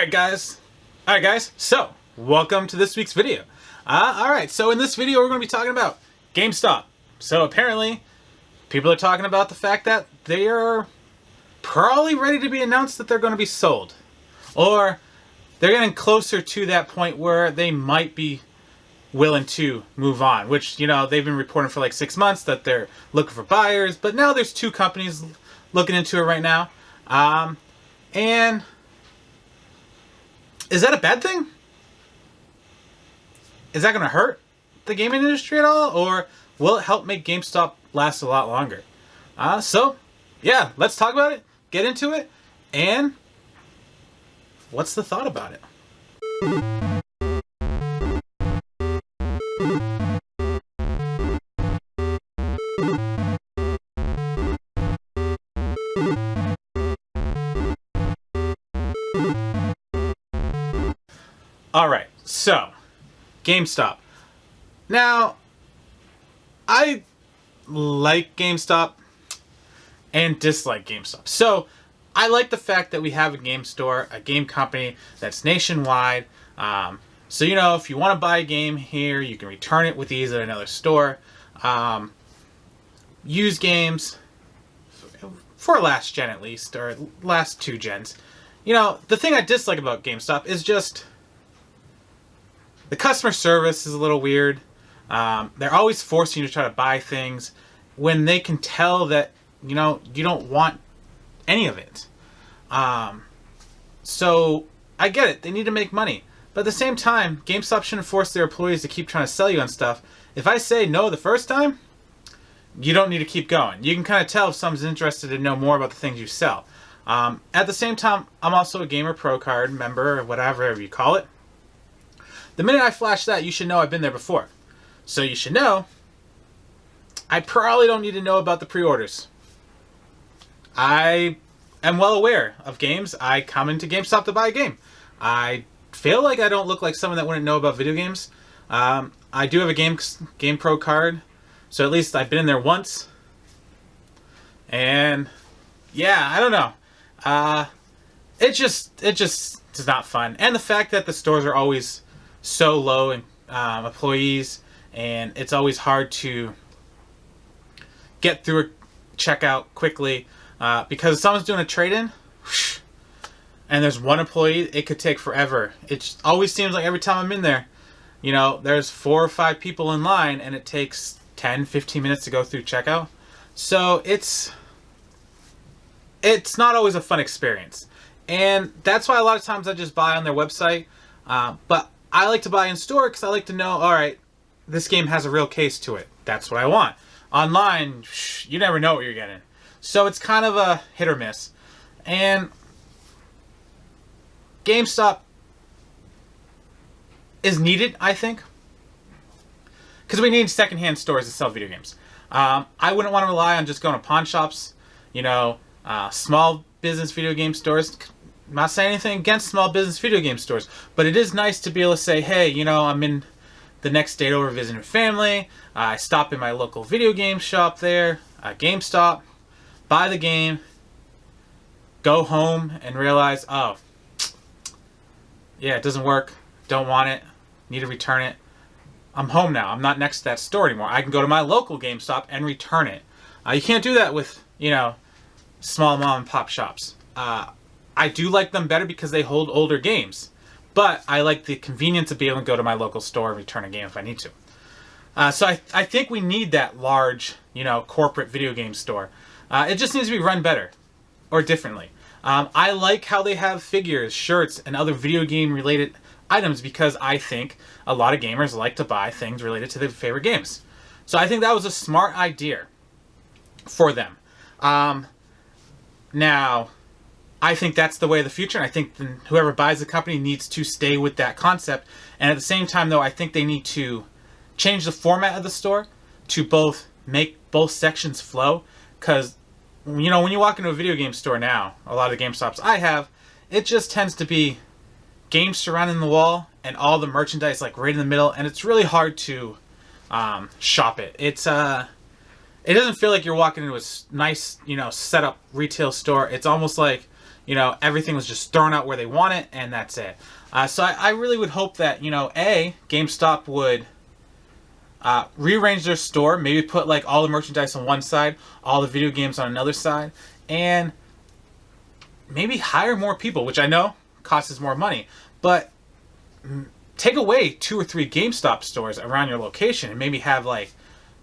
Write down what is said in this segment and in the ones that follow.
Alright guys, so welcome to this week's video. Alright, so in this video we're going to be talking about GameStop. So apparently people are talking about the fact that they are probably ready to be announced that they're going to be sold. Or they're getting closer to that point where they might be willing to move on. Which, you know, they've been reporting for like 6 months that they're looking for buyers. But now there's 2 companies looking into it right now. And is that a bad thing? Is that going to hurt the gaming industry at all? Or will it help make GameStop last a lot longer? So, yeah, let's talk about it, get into it, and what's the thought about it? Alright, so, GameStop. Now, I like GameStop and dislike GameStop. So, I like the fact that we have a game store, a game company that's nationwide. So, you know, if you want to buy a game here, you can return it with ease at another store. Use games for last gen at least, or last 2 gens. You know, the thing I dislike about GameStop is just the customer service is a little weird. They're always forcing you to try to buy things when they can tell that, you know, you don't want any of it. So I get it. They need to make money. But at the same time, GameStop shouldn't force their employees to keep trying to sell you on stuff. If I say no the first time, you don't need to keep going. You can kind of tell if someone's interested to know more about the things you sell. At the same time, I'm also a Gamer Pro Card member, or whatever you call it. The minute I flash that, you should know I've been there before. So you should know, I probably don't need to know about the pre-orders. I am well aware of games. I come into GameStop to buy a game. I feel like I don't look like someone that wouldn't know about video games. I do have a Game Pro card, so at least I've been in there once. And yeah, I don't know. It just is not fun. And the fact that the stores are always so low in employees, and it's always hard to get through a checkout quickly because if someone's doing a trade-in and there's one employee, it could take forever. It always seems like every time I'm in there, you know, there's 4 or 5 people in line and it takes 10-15 minutes to go through checkout. So it's not always a fun experience, and that's why a lot of times I just buy on their website. But I like to buy in store because I like to know, alright, this game has a real case to it. That's what I want. Online, you never know what you're getting. So it's kind of a hit or miss. And GameStop is needed, I think, because we need secondhand stores to sell video games. I wouldn't want to rely on just going to pawn shops, you know, small business video game stores. I'm not saying anything against small business video game stores, but it is nice to be able to say, hey, you know, I'm in the next state over visiting family. I stop in my local video game shop there, GameStop, buy the game, go home and realize, oh, yeah, it doesn't work, don't want it, need to return it. I'm home now. I'm not next to that store anymore. I can go to my local GameStop and return it. You can't do that with, you know, small mom and pop shops. I do like them better because they hold older games, but I like the convenience of being able to go to my local store and return a game if I need to. So I think we need that large, you know, corporate video game store. It just needs to be run better or differently. I like how they have figures, shirts, and other video game related items because I think a lot of gamers like to buy things related to their favorite games. So I think that was a smart idea for them. Now, I think that's the way of the future, and I think whoever buys the company needs to stay with that concept. And at the same time, though, I think they need to change the format of the store to both make both sections flow. Because, you know, when you walk into a video game store now, a lot of the GameStops I have, it just tends to be games surrounding the wall and all the merchandise like right in the middle, and it's really hard to shop it. It doesn't feel like you're walking into a nice, you know, set up retail store. It's almost like everything was just thrown out where they want it, and that's it. So I really would hope that, GameStop would rearrange their store, maybe put like all the merchandise on one side, all the video games on another side, and maybe hire more people, which I know costs more money, but take away 2 or 3 GameStop stores around your location and maybe have like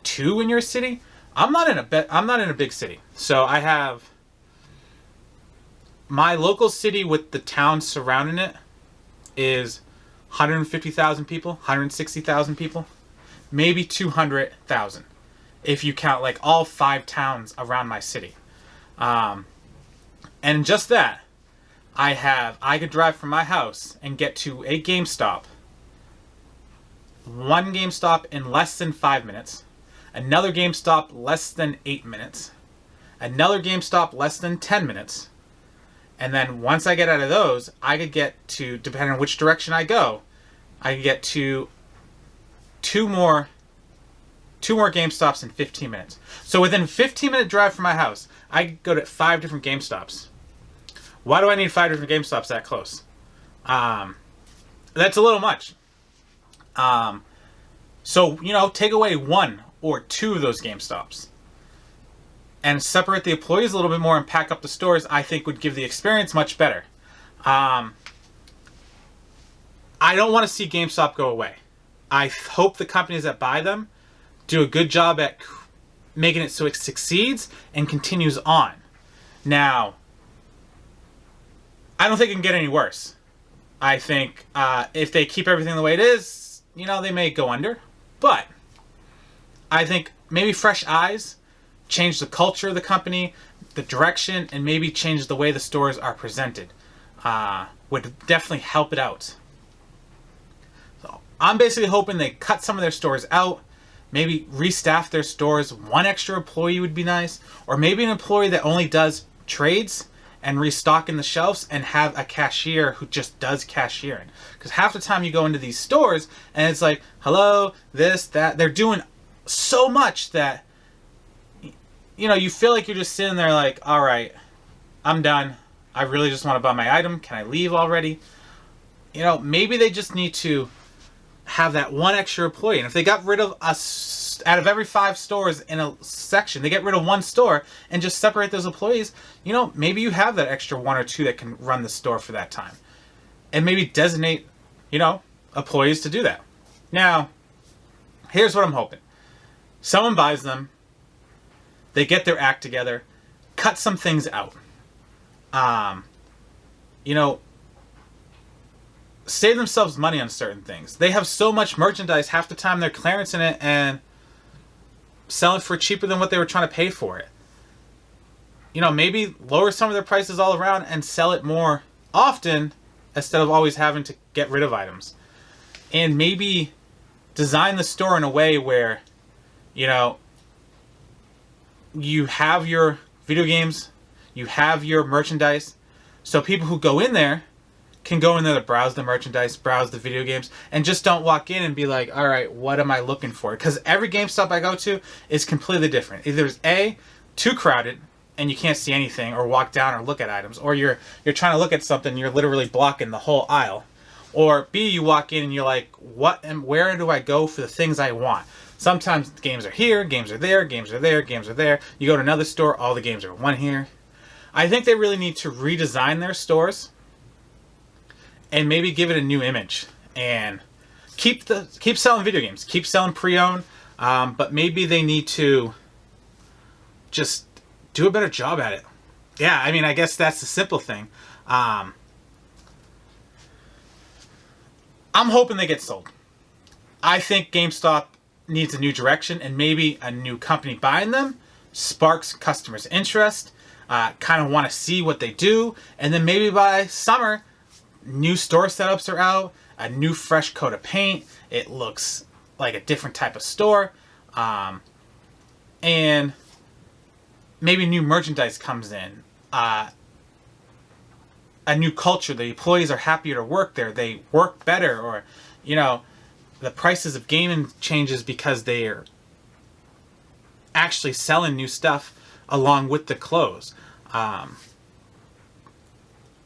2 in your city. I'm not in a big city, so I have my local city with the town surrounding it is 150,000 people, 160,000 people, maybe 200,000 if you count like all 5 towns around my city. And just that, I could drive from my house and get to a GameStop, one GameStop in less than 5 minutes, another GameStop less than 8 minutes, another GameStop less than 10 minutes, and then once I get out of those, I could get to, depending on which direction I go, I could get to two more GameStops in 15 minutes. So within a 15-minute drive from my house, I could go to 5 different GameStops. Why do I need 5 different GameStops that close? That's a little much. So, take away 1 or 2 of those GameStops and separate the employees a little bit more and pack up the stores, I think would give the experience much better. I don't want to see GameStop go away. I hope the companies that buy them do a good job at making it so it succeeds and continues on. Now, I don't think it can get any worse. I think if they keep everything the way it is, they may go under. But I think maybe fresh eyes, change the culture of the company, the direction, and maybe change the way the stores are presented would definitely help it out. So I'm basically hoping they cut some of their stores out, maybe restaff their stores. 1 extra employee would be nice, or maybe an employee that only does trades and restocking the shelves, and have a cashier who just does cashiering. Because half the time you go into these stores and it's like, hello, this, that. They're doing so much that, you feel like you're just sitting there like, all right, I'm done. I really just want to buy my item. Can I leave already? Maybe they just need to have that 1 extra employee. And if they got rid of us out of every 5 stores in a section, they get rid of 1 store and just separate those employees, maybe you have that extra 1 or 2 that can run the store for that time. And maybe designate, employees to do that. Now, here's what I'm hoping. Someone buys them, they get their act together, cut some things out. Save themselves money on certain things. They have so much merchandise, half the time they're clearancing it and sell it for cheaper than what they were trying to pay for it. Maybe lower some of their prices all around and sell it more often instead of always having to get rid of items. And maybe design the store in a way where, you have your video games, you have your merchandise, so people who go in there can go in there to browse the merchandise, browse the video games, and just don't walk in and be like, all right, what am I looking for? Because every GameStop I go to is completely different. Either it's A, too crowded and you can't see anything or walk down or look at items, or you're trying to look at something and you're literally blocking the whole aisle. Or B, you walk in and you're like, what and where do I go for the things I want? Sometimes the games are here, games are there, games are there, games are there. You go to another store, all the games are one here. I think they really need to redesign their stores and maybe give it a new image and keep selling video games, keep selling pre-owned, but maybe they need to just do a better job at it. Yeah, I guess that's the simple thing. I'm hoping they get sold. I think GameStop needs a new direction, and maybe a new company buying them sparks customers' interest, kind of want to see what they do, and then maybe by summer, new store setups are out, a new fresh coat of paint, it looks like a different type of store, and maybe new merchandise comes in, a new culture, the employees are happier to work there, they work better, or, the prices of gaming changes because they are actually selling new stuff along with the clothes.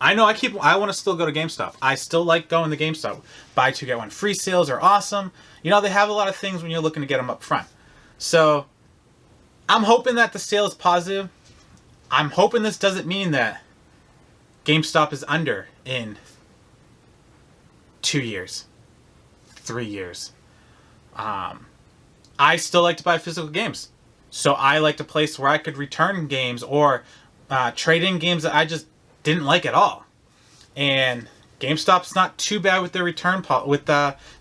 I know I want to still go to GameStop. I still like going to GameStop. Buy two get one free sales are awesome. You know, they have a lot of things when you're looking to get them up front. So I'm hoping that the sale is positive. I'm hoping this doesn't mean that GameStop is under in 2 years, 3 years. I still like to buy physical games. So I liked a place where I could return games or trade in games that I just didn't like at all. And GameStop's not too bad with their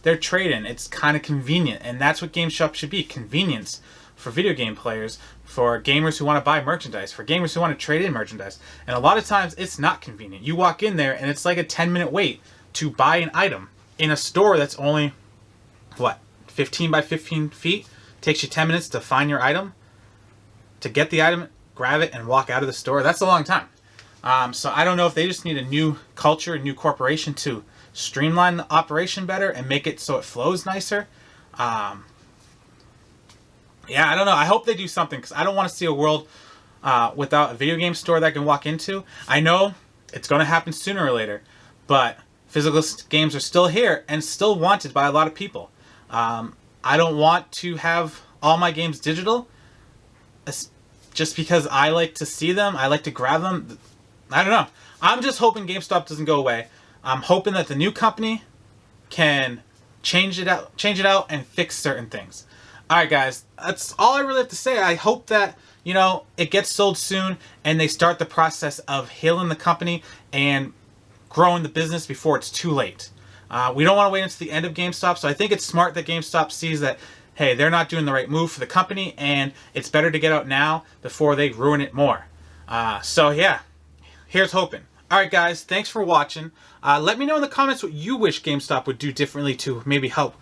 their trade-in. It's kind of convenient, and that's what GameStop should be: convenience for video game players, for gamers who want to buy merchandise, for gamers who want to trade in merchandise. And a lot of times it's not convenient. You walk in there and it's like a 10-minute wait to buy an item in a store that's only, what, 15 by 15 feet? Takes you 10 minutes to find your item, to get the item, grab it, and walk out of the store. That's a long time. So I don't know if they just need a new culture, a new corporation to streamline the operation better and make it so it flows nicer. Yeah, I don't know. I hope they do something, because I don't want to see a world without a video game store that I can walk into. I know it's going to happen sooner or later, but physical games are still here and still wanted by a lot of people. I don't want to have all my games digital just because I like to see them. I like to grab them. I don't know. I'm just hoping GameStop doesn't go away. I'm hoping that the new company can change it out and fix certain things. Alright guys, that's all I really have to say. I hope that, you know, it gets sold soon and they start the process of healing the company and growing the business before it's too late. We don't want to wait until the end of GameStop, so I think it's smart that GameStop sees that, hey, they're not doing the right move for the company, and it's better to get out now before they ruin it more. So yeah, here's hoping. Alright guys, thanks for watching. Let me know in the comments what you wish GameStop would do differently to maybe help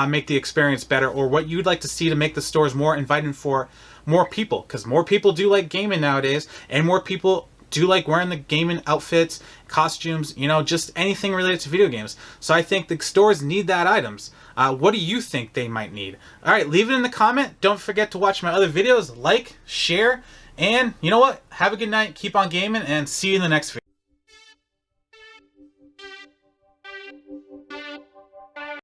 make the experience better, or what you'd like to see to make the stores more inviting for more people, because more people do like gaming nowadays, and more people do like wearing the gaming outfits, costumes, you know, just anything related to video games. So I think the stores need that items. What do you think they might need? Alright, leave it in the comment. Don't forget to watch my other videos, like, share, and you know what? Have a good night, keep on gaming, and see you in the next video.